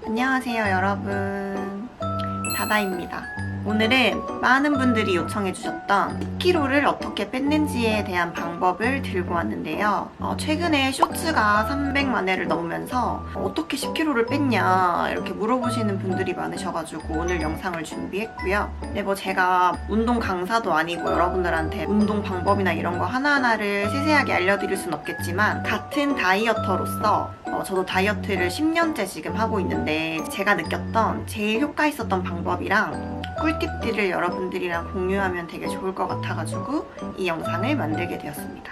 안녕하세요 여러분, 다다입니다. 오늘은 많은 분들이 요청해주셨던 10kg를 어떻게 뺐는지에 대한 방법을 들고 왔는데요. 최근에 쇼츠가 300만 회를 넘으면서 어떻게 10kg를 뺐냐 이렇게 물어보시는 분들이 많으셔가지고 오늘 영상을 준비했고요. 근데 제가 운동 강사도 아니고 여러분들한테 운동 방법이나 이런 거 하나하나를 세세하게 알려드릴 순 없겠지만, 같은 다이어터로서 저도 다이어트를 10년째 지금 하고 있는데 제가 느꼈던 제일 효과 있었던 방법이랑 꿀팁들을 여러분들이랑 공유하면 되게 좋을 것 같아가지고 이 영상을 만들게 되었습니다.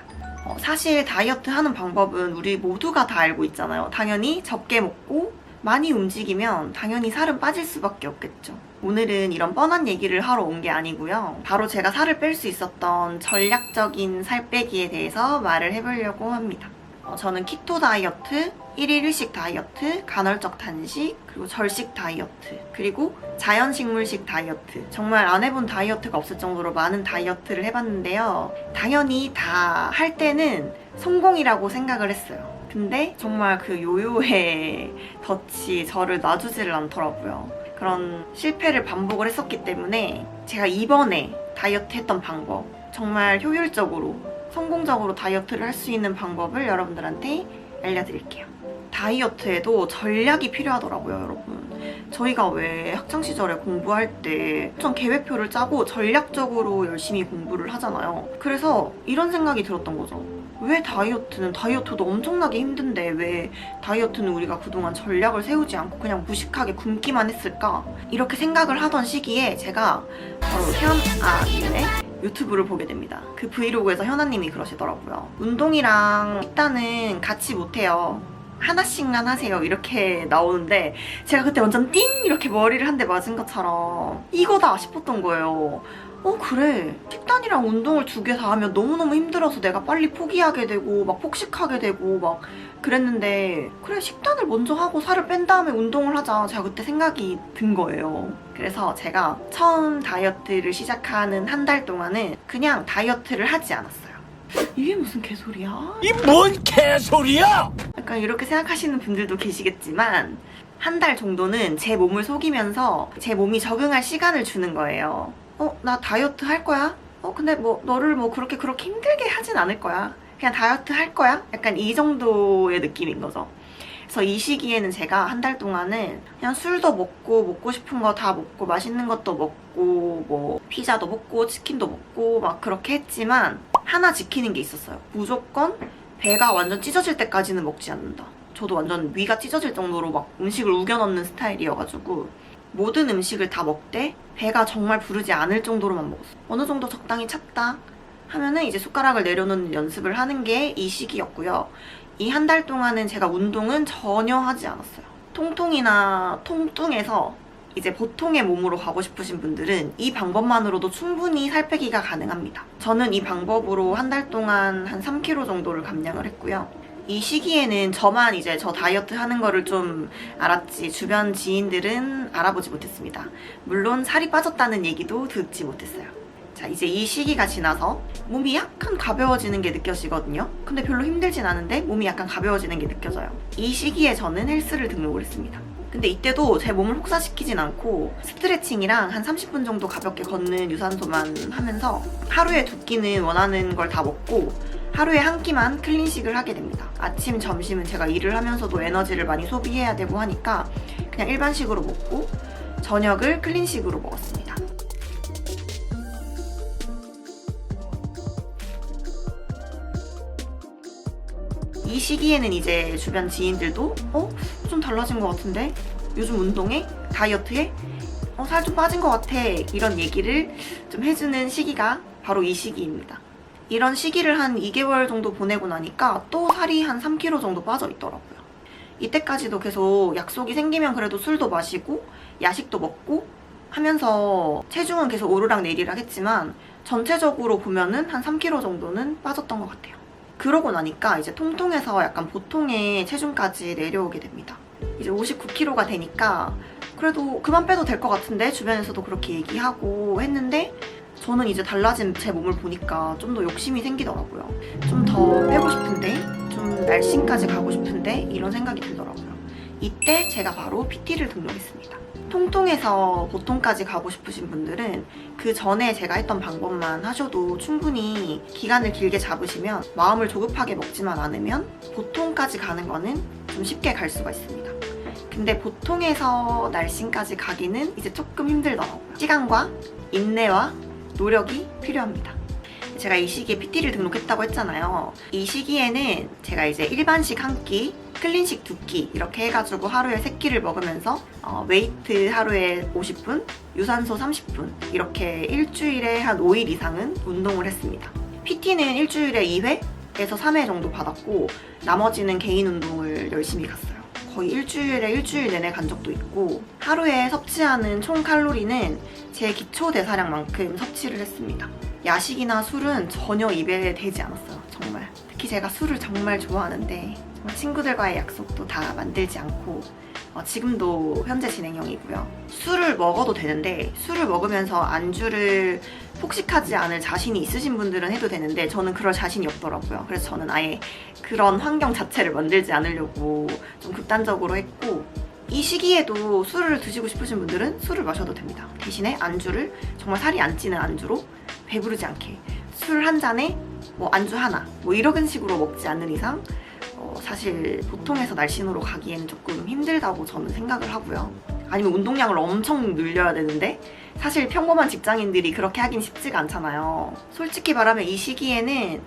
사실 다이어트 하는 방법은 우리 모두가 다 알고 있잖아요. 당연히 적게 먹고 많이 움직이면 당연히 살은 빠질 수밖에 없겠죠. 오늘은 이런 뻔한 얘기를 하러 온 게 아니고요. 바로 제가 살을 뺄 수 있었던 전략적인 살 빼기에 대해서 말을 해보려고 합니다. 저는 키토 다이어트, 1일 1식 다이어트, 간헐적 단식, 그리고 절식 다이어트, 그리고 자연식물식 다이어트, 정말 안 해본 다이어트가 없을 정도로 많은 다이어트를 해봤는데요. 당연히 다 할 때는 성공이라고 생각을 했어요. 근데 정말 그 요요의 덫이 저를 놔주지를 않더라고요. 그런 실패를 반복을 했었기 때문에 제가 이번에 다이어트 했던 방법, 정말 효율적으로 성공적으로 다이어트를 할 수 있는 방법을 여러분들한테 알려드릴게요. 다이어트에도 전략이 필요하더라고요, 여러분. 저희가 왜 학창시절에 공부할 때 좀 계획표를 짜고 전략적으로 열심히 공부를 하잖아요. 그래서 이런 생각이 들었던 거죠. 왜 다이어트도 엄청나게 힘든데 왜 다이어트는 우리가 그동안 전략을 세우지 않고 그냥 무식하게 굶기만 했을까? 이렇게 생각을 하던 시기에 제가 바로 현아님의 유튜브를 보게 됩니다. 그 브이로그에서 현아님이 그러시더라고요. 운동이랑 식단은 같이 못해요. 하나씩만 하세요. 이렇게 나오는데 제가 그때 완전 띵! 이렇게 머리를 한 대 맞은 것처럼 이거다 싶었던 거예요. 그래. 식단이랑 운동을 두 개 다 하면 너무너무 힘들어서 내가 빨리 포기하게 되고 막 폭식하게 되고 막 그랬는데, 그래 식단을 먼저 하고 살을 뺀 다음에 운동을 하자. 제가 그때 생각이 든 거예요. 그래서 제가 처음 다이어트를 시작하는 한 달 동안은 그냥 다이어트를 하지 않았어요. 이게 무슨 개소리야? 이 뭔 개소리야? 약간 이렇게 생각하시는 분들도 계시겠지만, 한 달 정도는 제 몸을 속이면서 제 몸이 적응할 시간을 주는 거예요. 나 다이어트 할 거야? 근데 너를 그렇게 힘들게 하진 않을 거야. 그냥 다이어트 할 거야? 약간 이 정도의 느낌인 거죠. 그래서 이 시기에는 제가 한 달 동안은 그냥 술도 먹고 싶은 거 다 먹고 맛있는 것도 먹고 피자도 먹고 치킨도 먹고 막 그렇게 했지만 하나 지키는 게 있었어요. 무조건 배가 완전 찢어질 때까지는 먹지 않는다. 저도 완전 위가 찢어질 정도로 막 음식을 우겨 넣는 스타일이어가지고 모든 음식을 다 먹되 배가 정말 부르지 않을 정도로만 먹었어요. 어느 정도 적당히 찼다 하면은 이제 숟가락을 내려놓는 연습을 하는 게 이 시기였고요. 이 한 달 동안은 제가 운동은 전혀 하지 않았어요. 통통이나 통뚱해서 이제 보통의 몸으로 가고 싶으신 분들은 이 방법만으로도 충분히 살 빼기가 가능합니다. 저는 이 방법으로 한 달 동안 한 3kg 정도를 감량을 했고요. 이 시기에는 저만 이제 저 다이어트 하는 거를 좀 알았지 주변 지인들은 알아보지 못했습니다. 물론 살이 빠졌다는 얘기도 듣지 못했어요. 자, 이제 이 시기가 지나서 몸이 약간 가벼워지는 게 느껴지거든요. 근데 별로 힘들진 않은데 몸이 약간 가벼워지는 게 느껴져요. 이 시기에 저는 헬스를 등록을 했습니다. 근데 이때도 제 몸을 혹사시키진 않고 스트레칭이랑 한 30분 정도 가볍게 걷는 유산소만 하면서 하루에 두 끼는 원하는 걸 다 먹고 하루에 한 끼만 클린식을 하게 됩니다. 아침, 점심은 제가 일을 하면서도 에너지를 많이 소비해야 되고 하니까 그냥 일반식으로 먹고 저녁을 클린식으로 먹었습니다. 이 시기에는 이제 주변 지인들도 좀 달라진 것 같은데? 요즘 운동에? 다이어트에? 살 좀 빠진 것 같아. 이런 얘기를 좀 해주는 시기가 바로 이 시기입니다. 이런 시기를 한 2개월 정도 보내고 나니까 또 살이 한 3kg 정도 빠져 있더라고요. 이때까지도 계속 약속이 생기면 그래도 술도 마시고 야식도 먹고 하면서 체중은 계속 오르락 내리락 했지만 전체적으로 보면은 한 3kg 정도는 빠졌던 것 같아요. 그러고 나니까 이제 통통해서 약간 보통의 체중까지 내려오게 됩니다. 이제 59kg가 되니까 그래도 그만 빼도 될 것 같은데 주변에서도 그렇게 얘기하고 했는데, 저는 이제 달라진 제 몸을 보니까 좀 더 욕심이 생기더라고요. 좀 더 빼고 싶은데, 좀 날씬까지 가고 싶은데 이런 생각이 들더라고요. 이때 제가 바로 PT를 등록했습니다. 통통해서 보통까지 가고 싶으신 분들은 그 전에 제가 했던 방법만 하셔도 충분히 기간을 길게 잡으시면 마음을 조급하게 먹지만 않으면 보통까지 가는 거는 좀 쉽게 갈 수가 있습니다. 근데 보통에서 날씬까지 가기는 이제 조금 힘들더라고요. 시간과 인내와 노력이 필요합니다. 제가 이 시기에 PT를 등록했다고 했잖아요. 이 시기에는 제가 이제 일반식 한 끼, 클린식 2끼 이렇게 해가지고 하루에 3끼를 먹으면서 웨이트 하루에 50분, 유산소 30분 이렇게 일주일에 한 5일 이상은 운동을 했습니다. PT는 일주일에 2회에서 3회 정도 받았고 나머지는 개인 운동을 열심히 갔어요. 거의 일주일 내내 간 적도 있고 하루에 섭취하는 총 칼로리는 제 기초 대사량만큼 섭취를 했습니다. 야식이나 술은 전혀 입에 대지 않았어요. 정말. 특히 제가 술을 정말 좋아하는데 친구들과의 약속도 다 만들지 않고 지금도 현재 진행형이고요. 술을 먹어도 되는데 술을 먹으면서 안주를 폭식하지 않을 자신이 있으신 분들은 해도 되는데 저는 그럴 자신이 없더라고요. 그래서 저는 아예 그런 환경 자체를 만들지 않으려고 좀 극단적으로 했고 이 시기에도 술을 드시고 싶으신 분들은 술을 마셔도 됩니다. 대신에 안주를 정말 살이 안 찌는 안주로 배부르지 않게 술 한 잔에 뭐 안주 하나 뭐 이런 식으로 먹지 않는 이상 사실 보통에서 날씬으로 가기에는 조금 힘들다고 저는 생각을 하고요. 아니면 운동량을 엄청 늘려야 되는데 사실 평범한 직장인들이 그렇게 하긴 쉽지가 않잖아요. 솔직히 말하면 이 시기에는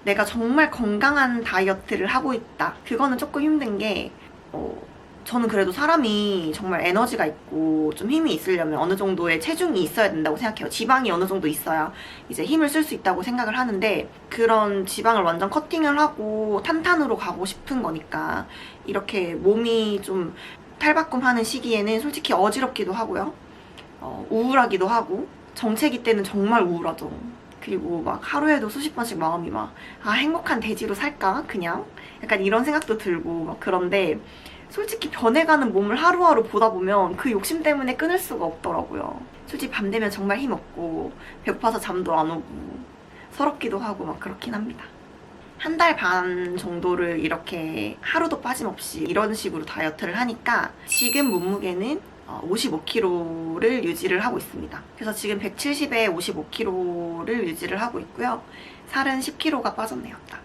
내가 정말 건강한 다이어트를 하고 있다. 그거는 조금 힘든 게 저는 그래도 사람이 정말 에너지가 있고 좀 힘이 있으려면 어느 정도의 체중이 있어야 된다고 생각해요. 지방이 어느 정도 있어야 이제 힘을 쓸 수 있다고 생각을 하는데 그런 지방을 완전 커팅을 하고 탄탄으로 가고 싶은 거니까 이렇게 몸이 좀 탈바꿈하는 시기에는 솔직히 어지럽기도 하고요. 우울하기도 하고 정체기 때는 정말 우울하죠. 그리고 막 하루에도 수십 번씩 마음이 막 행복한 돼지로 살까? 그냥? 약간 이런 생각도 들고 막 그런데 솔직히 변해가는 몸을 하루하루 보다 보면 그 욕심 때문에 끊을 수가 없더라고요. 솔직히 밤 되면 정말 힘없고 배고파서 잠도 안 오고 서럽기도 하고 막 그렇긴 합니다. 한 달 반 정도를 이렇게 하루도 빠짐없이 이런 식으로 다이어트를 하니까 지금 몸무게는 55kg를 유지를 하고 있습니다. 그래서 지금 170에 55kg를 유지를 하고 있고요. 살은 10kg가 빠졌네요. 딱.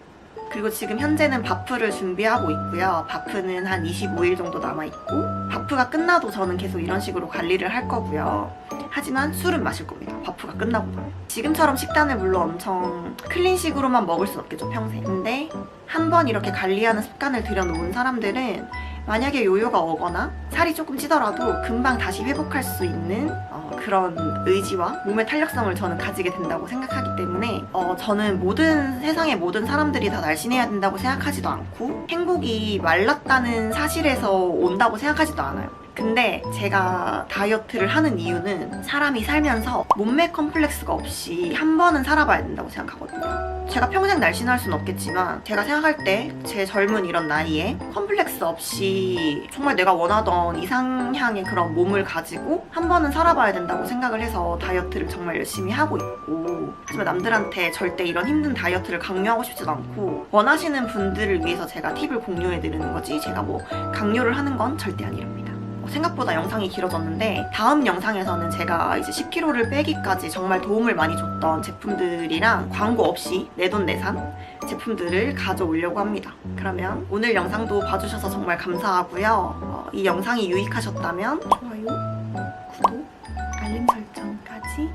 그리고 지금 현재는 바프를 준비하고 있고요. 바프는 한 25일 정도 남아있고 바프가 끝나도 저는 계속 이런 식으로 관리를 할 거고요. 하지만 술은 마실 겁니다. 바프가 끝나고도. 지금처럼 식단을 물론 엄청 클린식으로만 먹을 순 없겠죠, 평생. 근데 한번 이렇게 관리하는 습관을 들여놓은 사람들은 만약에 요요가 오거나 살이 조금 찌더라도 금방 다시 회복할 수 있는 그런 의지와 몸의 탄력성을 저는 가지게 된다고 생각하기 때문에 저는 세상의 모든 사람들이 다 날씬해야 된다고 생각하지도 않고 행복이 말랐다는 사실에서 온다고 생각하지도 않아요. 근데 제가 다이어트를 하는 이유는 사람이 살면서 몸매 컴플렉스가 없이 한 번은 살아봐야 된다고 생각하거든요. 제가 평생 날씬할 순 없겠지만 제가 생각할 때 제 젊은 이런 나이에 컴플렉스 없이 정말 내가 원하던 이상향의 그런 몸을 가지고 한 번은 살아봐야 된다고 생각을 해서 다이어트를 정말 열심히 하고 있고 하지만 남들한테 절대 이런 힘든 다이어트를 강요하고 싶지도 않고 원하시는 분들을 위해서 제가 팁을 공유해드리는 거지 제가 뭐 강요를 하는 건 절대 아니랍니다. 생각보다 영상이 길어졌는데 다음 영상에서는 제가 이제 10kg를 빼기까지 정말 도움을 많이 줬던 제품들이랑 광고 없이 내돈내산 제품들을 가져오려고 합니다. 그러면 오늘 영상도 봐주셔서 정말 감사하고요. 이 영상이 유익하셨다면 좋아요, 구독, 알림 설정까지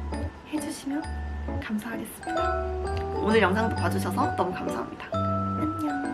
해주시면 감사하겠습니다. 오늘 영상도 봐주셔서 너무 감사합니다. 안녕.